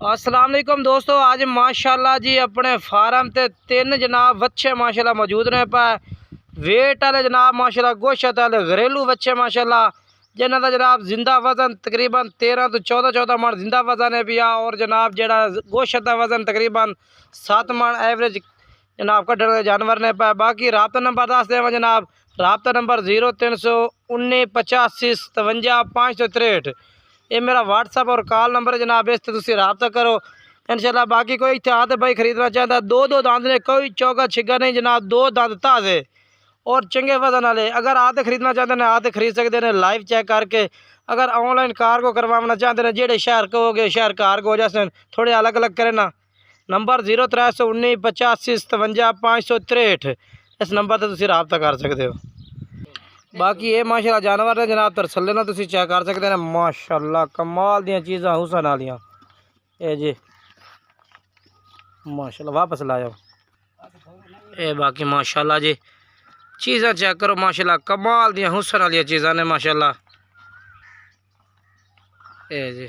अस्सलाम वालेकुम दोस्तों, आज माशाल्लाह जी अपने फार्म ते तीन जनाब बच्चे माशाल्लाह मौजूद ने पा वेट वाले जनाब माशाल्लाह गोश्त वाले घरेलू बच्चे माशाल्लाह जिन्हों का जनाब जिंदा वजन तकरीबन 13 तो 14 मन जिंदा वजन है पिया और जनाब जरा गोश्त का वजन तकरीबन 7 मन एवरेज जनाब कढ़ जानवर ने पा। बाकी राबता नंबर दस देव जनाब, राबता नंबर 0319 85 57 563। ये मेरा व्हाट्सअप और कॉल नंबर है जनाब, इस तुम रबता करो इंशाल्लाह। बाकी कोई इत्तेहाद भाई खरीदना चाहता, दो दांत ने, कोई चौका छिगा नहीं जनाब, दो दांत ताज़े और चंगे वजन वाले। अगर आते खरीदना चाहते हैं आते खरीद सकते हैं लाइव चेक करके। अगर ऑनलाइन कार्गो करवाना चाहते हैं जेडे शहर को हो गए शहर कार्गो हो जाते थोड़े अलग अलग करें ना। नंबर 0319 85 57 563 इस नंबर से तुम रबता कर सकते हो। बाकी ये माशाल्लाह जानवर ने जनाब तरसले ना तुम चेक कर सकते हैं माशाल्लाह कमाल दी चीज़ा हुसन वालियां। ये जी माशाल्लाह वापस ला जाओ। ये बाकी माशाल्लाह जी चीज़ा चेक करो माशाल्लाह कमाल दी हुसन वाली चीज़ा ने माशाल्लाह। ये जी